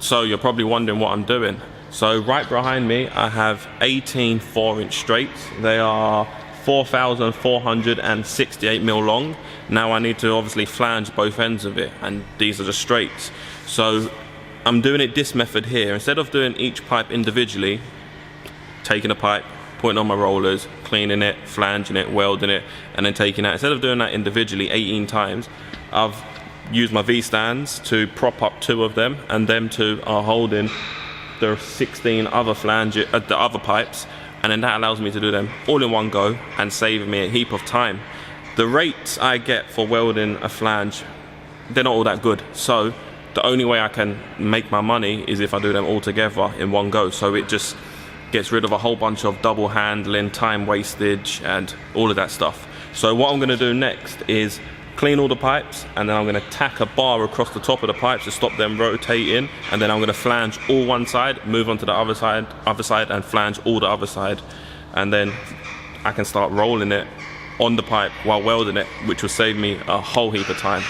So you're probably wondering what I'm doing. So right behind me I have 18 4-inch straights. They are 4,468 mil long. Now I need to obviously flange both ends of it, and these are the straights. So I'm doing it this method here. Instead of doing each pipe individually, taking a pipe, putting on my rollers, cleaning it, flanging it, welding it, and then taking out. Instead of doing that individually 18 times, I've used my V-stands to prop up 2 of them, and them 2 are holding the 16 other flanges, the other pipes, and then that allows me to do them all in one go and saving me a heap of time. The rates I get for welding a flange, they're not all that good. So the only way I can make my money is if I do them all together in one go. So it just gets rid of a whole bunch of double handling, time wastage, and all of that stuff. So what I'm going to do next is clean all the pipes, and then I'm going to tack a bar across the top of the pipes to stop them rotating, and then I'm going to flange all one side, move on to the other side, and flange all the other side, and then I can start rolling it on the pipe while welding it, which will save me a whole heap of time.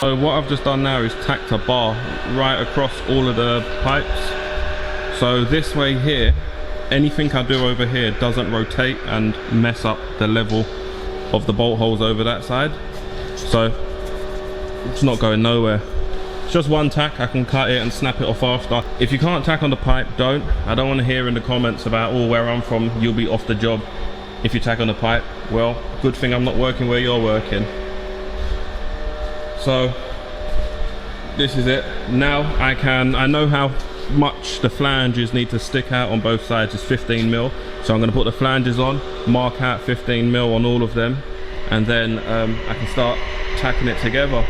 So what I've just done now is tacked a bar right across all of the pipes. So this way here, anything I do over here doesn't rotate and mess up the level of the bolt holes over that side. So it's not going nowhere. It's just one tack, I can cut it and snap it off after. If you can't tack on the pipe, don't. I don't want to hear in the comments about, oh, where I'm from, you'll be off the job if you tack on the pipe. Well, good thing I'm not working where you're working. So this is it. Now I know how much the flanges need to stick out on both sides. It's 15 mil. So I'm going to put the flanges on, mark out 15 mil on all of them, and then I can start tacking it together.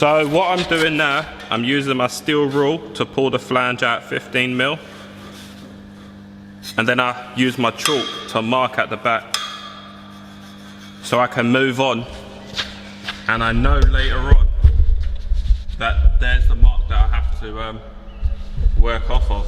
So what I'm doing now, I'm using my steel rule to pull the flange out 15 mil. And then I use my chalk to mark at the back so I can move on. And I know later on that there's the mark that I have to work off of.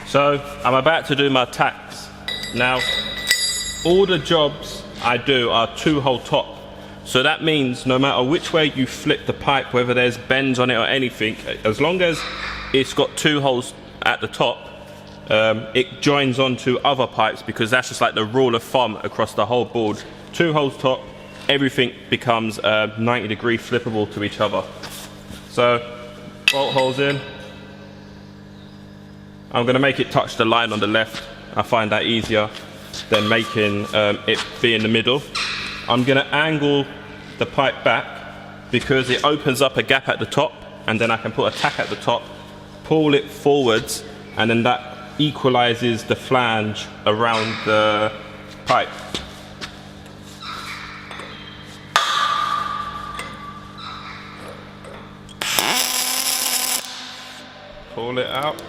So I'm about to do my tacks. Now, all the jobs I do are 2-hole top. So that means no matter which way you flip the pipe, whether there's bends on it or anything, as long as it's got 2 holes at the top, it joins onto other pipes, because that's just like the rule of thumb across the whole board. 2 holes top, everything becomes 90-degree flippable to each other. So bolt holes in. I'm going to make it touch the line on the left. I find that easier than making it be in the middle. I'm going to angle the pipe back because it opens up a gap at the top, and then I can put a tack at the top, pull it forwards, and then that equalizes the flange around the pipe. Pull it out.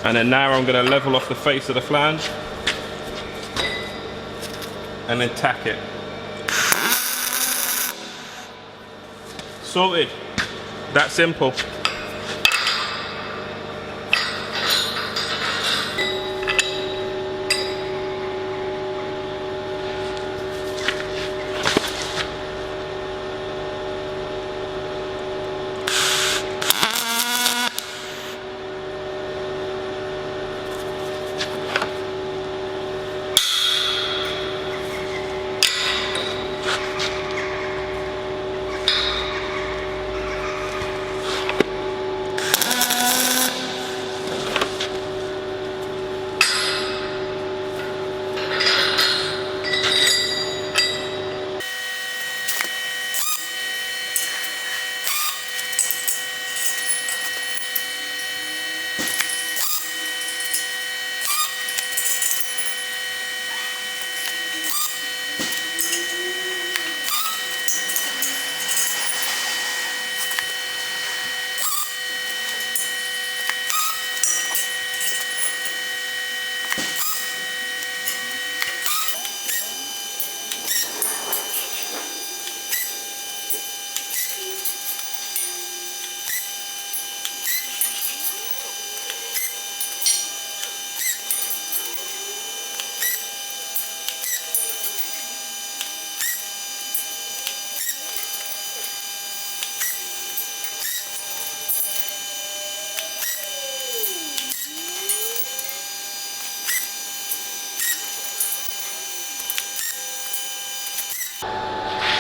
And then now I'm going to level off the face of the flange and then tack it. Sorted. That simple.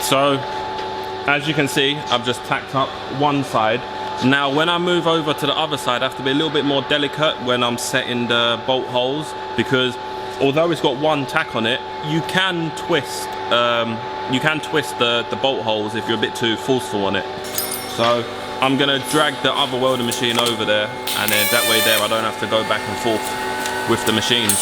So, as you can see, I've just tacked up one side. Now, when I move over to the other side, I have to be a little bit more delicate when I'm setting the bolt holes, because although it's got one tack on it, you can twist the bolt holes if you're a bit too forceful on it. So I'm gonna drag the other welding machine over there, and then that way there I don't have to go back and forth with the machines.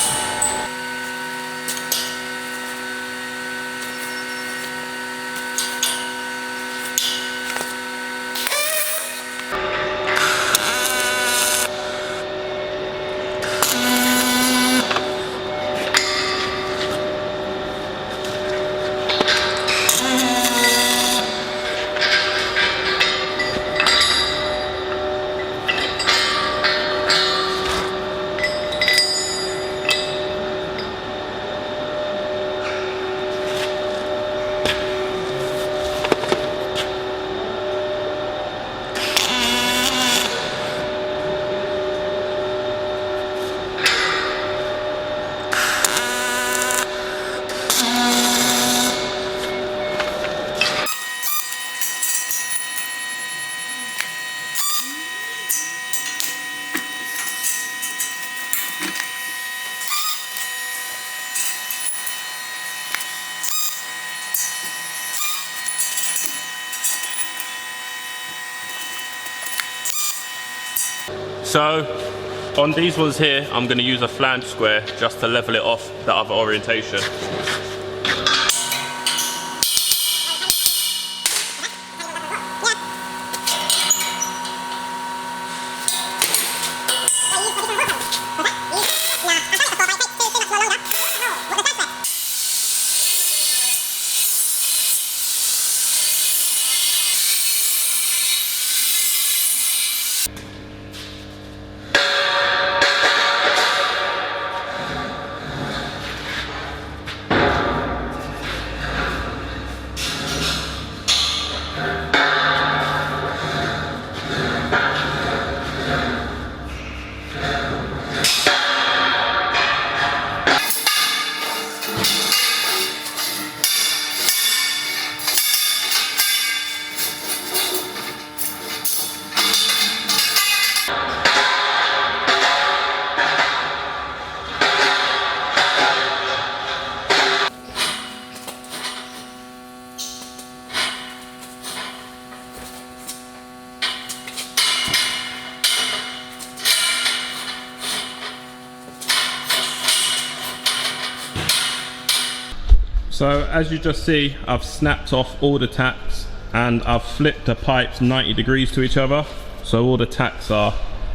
So on these ones here, I'm going to use a flange square just to level it off the other orientation. So as you just see, I've snapped off all the tacks and I've flipped the pipes 90 degrees to each other. So all the tacks are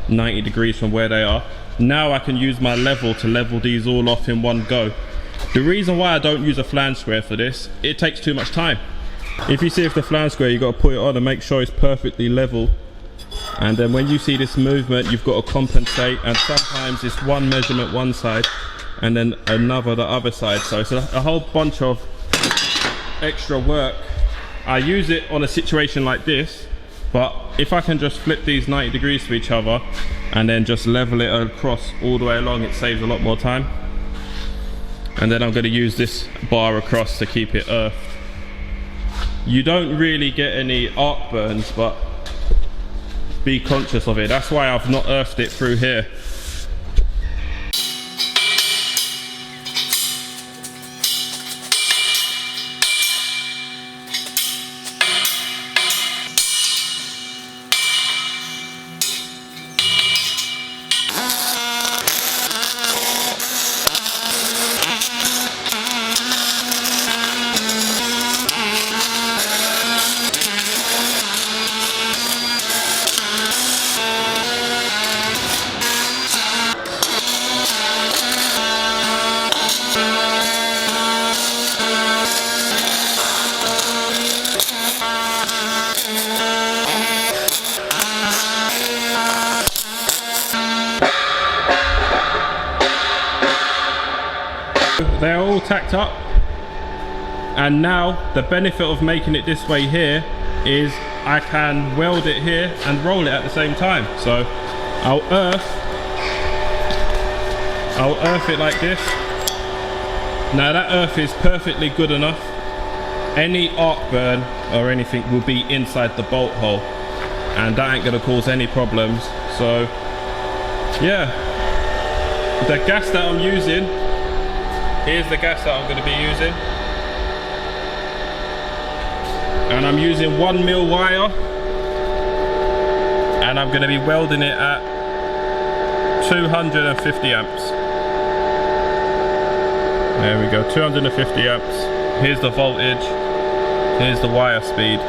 90 degrees from where they are. Now I can use my level to level these all off in one go. The reason why I don't use a flange square for this, it takes too much time. If you see if the flange square, you've got to put it on and make sure it's perfectly level. And then when you see this movement, you've got to compensate, and sometimes it's one measurement one side and then another the other side. So it's a whole bunch of extra work. I use it on a situation like this, but if I can just flip these 90 degrees to each other and then just level it across all the way along, it saves a lot more time. And then I'm going to use this bar across to keep it earthed. You don't really get any arc burns, but be conscious of it. That's why I've not earthed it through here. They're all tacked up, and now the benefit of making it this way here is I can weld it here and roll it at the same time. So I'll earth it like this. Now that earth is perfectly good enough. Any arc burn or anything will be inside the bolt hole, and that ain't gonna cause any problems. So yeah, the gas that I'm using, here's the gas that I'm going to be using, and I'm using 1mm wire, and I'm going to be welding it at 250 amps. There we go, 250 amps. Here's the voltage, here's the wire speed.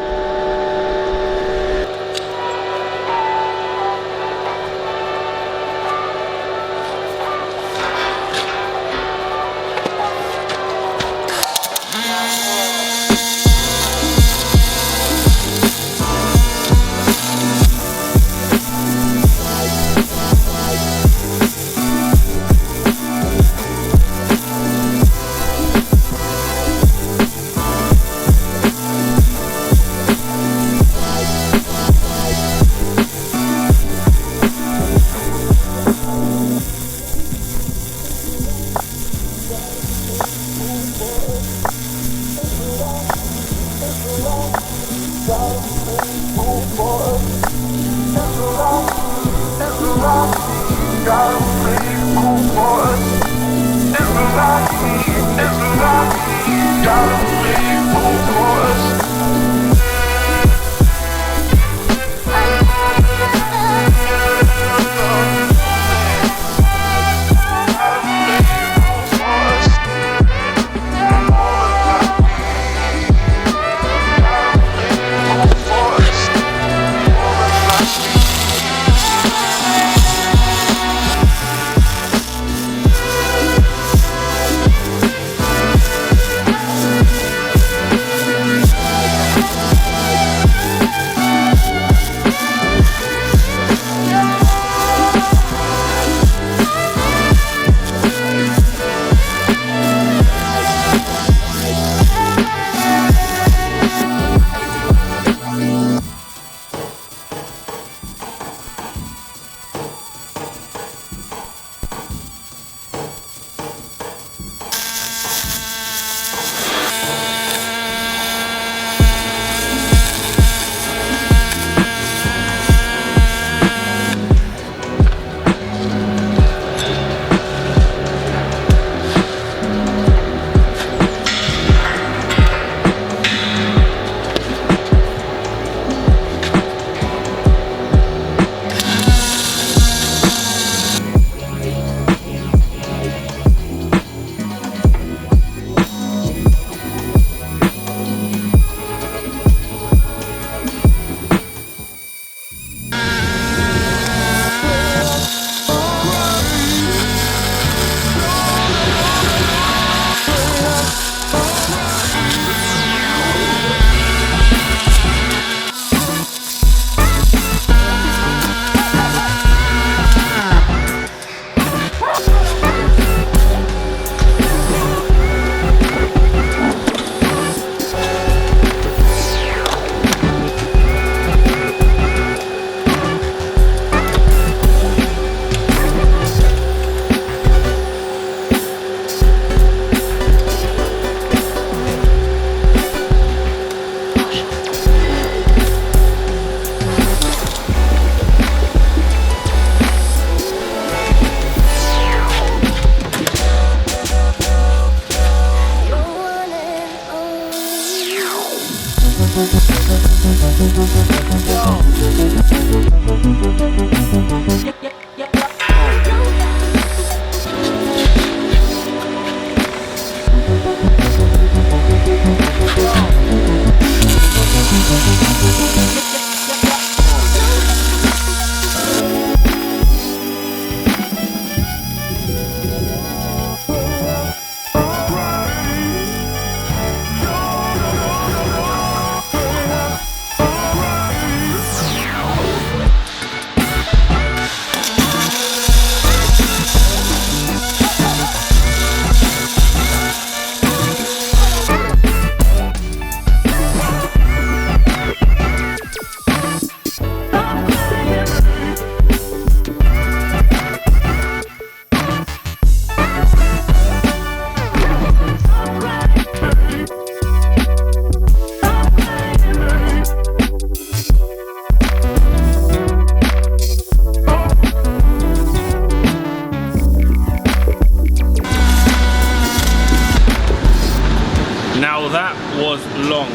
Now that was long.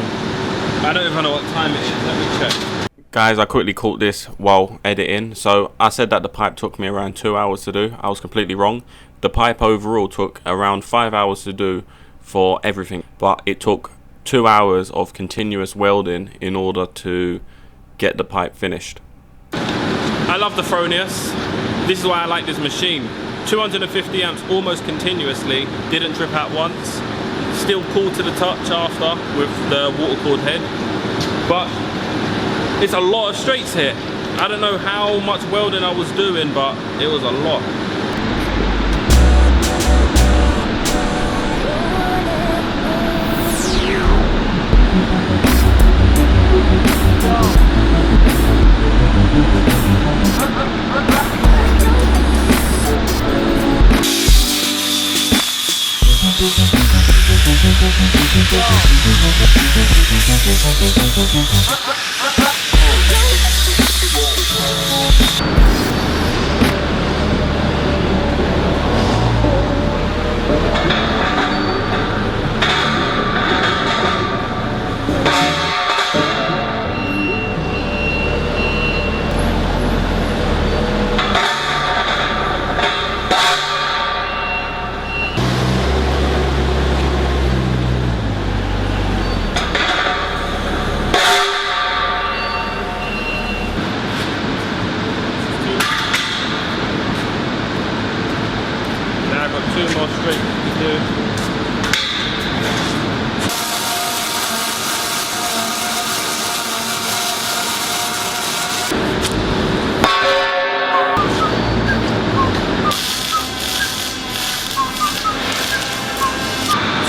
I don't even know what time it is, let me check. Guys, I quickly caught this while editing. So I said that the pipe took me around 2 hours to do. I was completely wrong. The pipe overall took around 5 hours to do for everything, but it took 2 hours of continuous welding in order to get the pipe finished. I love the Fronius. This is why I like this machine. 250 amps almost continuously, didn't trip out once. Still cool to the touch after with the water cooled head, but it's a lot of straights here. I don't know how much welding I was doing, but it was a lot.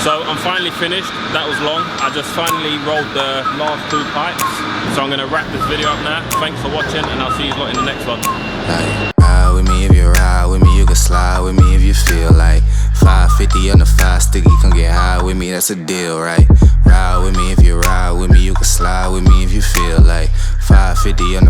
So I'm finally finished. That was long. I just finally rolled the last 2 pipes. So I'm gonna wrap this video up now. Thanks for watching, and I'll see you lot in the next one. Ride with me if you ride with me, you can slide with me if you feel like 550 on the 5 sticky, come get high with me, that's a deal, right? Ride with me if you ride with me, you can slide with me if you feel like 550 on the